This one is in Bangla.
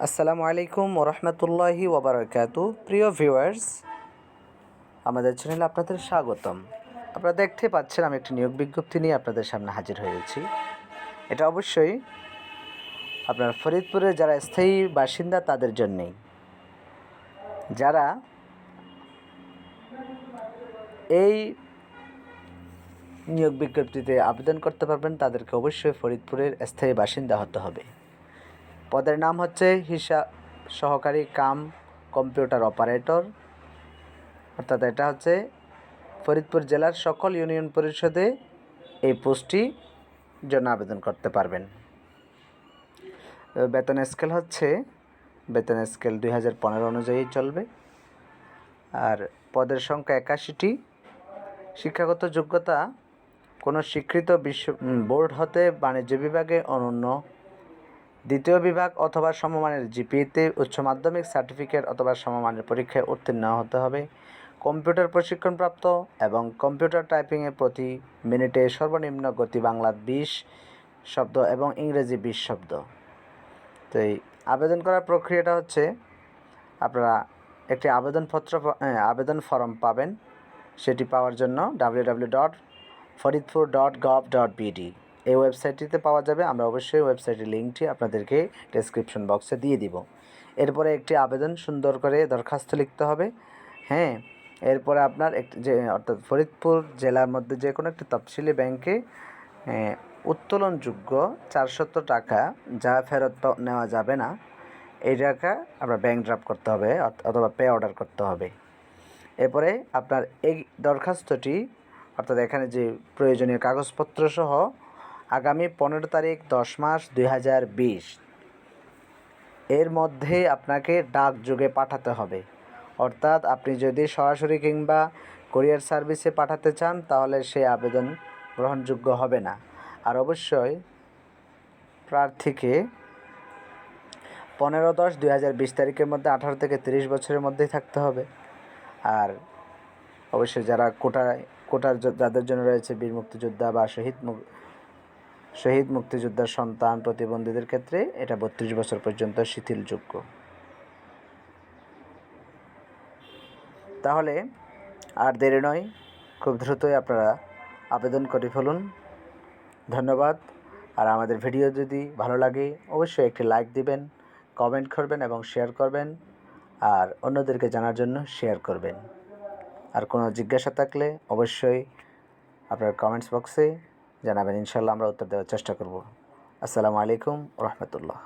আসসালামু আলাইকুম ওরহমতুল্লাহি ওবরাকাতু। প্রিয় ভিউয়ার্স, আমাদের চ্যানেলে আপনাদের স্বাগতম। আপনারা দেখতে পাচ্ছেন আমি একটি নিয়োগ বিজ্ঞপ্তি নিয়ে আপনাদের সামনে হাজির হয়েছি। এটা অবশ্যই আপনার ফরিদপুরের যারা স্থায়ী বাসিন্দা তাদের জন্যেই। যারা এই নিয়োগ বিজ্ঞপ্তিতে আবেদন করতে পারবেন তাদেরকে অবশ্যই ফরিদপুরের স্থায়ী বাসিন্দা হতে হবে। পদের নাম হচ্ছে হিসাব সহকারী কাম কম্পিউটার অপারেটর, অর্থাৎ এটা হচ্ছে ফরিদপুর জেলার সকল ইউনিয়ন পরিষদে এই পোস্টটি জন্য আবেদন করতে পারবেন। বেতন স্কেল 2015 অনুযায়ী চলবে। আর পদের সংখ্যা 81টি। শিক্ষাগত যোগ্যতা কোনো স্বীকৃত বোর্ড হতে বাণিজ্য বিভাগে অনন্য দ্বিতীয় বিভাগ অথবা সমমানের জিপিএতে উচ্চ মাধ্যমিক সার্টিফিকেট অথবা সমমানের পরীক্ষায় উত্তীর্ণ হতে হবে। কম্পিউটার প্রশিক্ষণপ্রাপ্ত এবং কম্পিউটার টাইপিংয়ে প্রতি মিনিটে সর্বনিম্ন গতি বাংলা 20 শব্দ এবং ইংরেজি 20 শব্দ। তো এই আবেদন করার প্রক্রিয়াটা হচ্ছে, আপনারা একটি আবেদন ফর্ম পাবেন। সেটি পাওয়ার জন্য www.faridpur.gov.bd এই ওয়েবসাইটটিতে পাওয়া যাবে। আমরা অবশ্যই ওয়েবসাইটের লিঙ্কটি আপনাদেরকে ডেসক্রিপশন বক্সে দিয়ে দিব। এরপরে একটি আবেদন সুন্দর করে দরখাস্ত লিখতে হবে। হ্যাঁ, এরপরে আপনার অর্থাৎ ফরিদপুর জেলার মধ্যে যে কোনো একটি তফসিলি ব্যাংকে উত্তোলনযোগ্য 400 টাকা যা ফেরত নেওয়া যাবে না, এই টাকা আপনার ব্যাংক ড্রাফট করতে হবে অথবা পে অর্ডার করতে হবে। এরপরে আপনার এই দরখাস্তটি, অর্থাৎ এখানে যে প্রয়োজনীয় কাগজপত্র সহ আগামী 15 তারিখ 10 মাস 2020 এর মধ্যে আপনাকে ডাকযোগে পাঠাতে হবে। অর্থাৎ আপনি যদি সরাসরি কিংবা কুরিয়ার সার্ভিসে পাঠাতে চান তাহলে সেই আবেদন গ্রহণযোগ্য হবে না। আর অবশ্যই প্রার্থীকে 15-10-2020 তারিখের মধ্যে 18 থেকে 30 বছরের মধ্যেই থাকতে হবে। আর অবশ্যই যারা কোটার যাদের জন্য রয়েছে বীর মুক্তিযোদ্ধা বা শহীদ মুক্তিযোদ্ধার সন্তান প্রতিবন্ধীদের ক্ষেত্রে এটা 32 বছর পর্যন্ত শিথিলযোগ্য। তাহলে আর দেরি নয়, খুব দ্রুতই আপনারা আবেদন করে ফেলুন। ধন্যবাদ। আর আমাদের ভিডিও যদি ভালো লাগে অবশ্যই একটি লাইক দিবেন, কমেন্ট করবেন এবং শেয়ার করবেন, আর অন্যদেরকে জানার জন্য শেয়ার করবেন। আর কোনো জিজ্ঞাসা থাকলে অবশ্যই আপনার কমেন্টস বক্সে জানাবেন। ইনশাআল্লাহ আমরা উত্তর দেওয়ার চেষ্টা করব। আসসালামু আলাইকুম ওয়া রাহমাতুল্লাহ।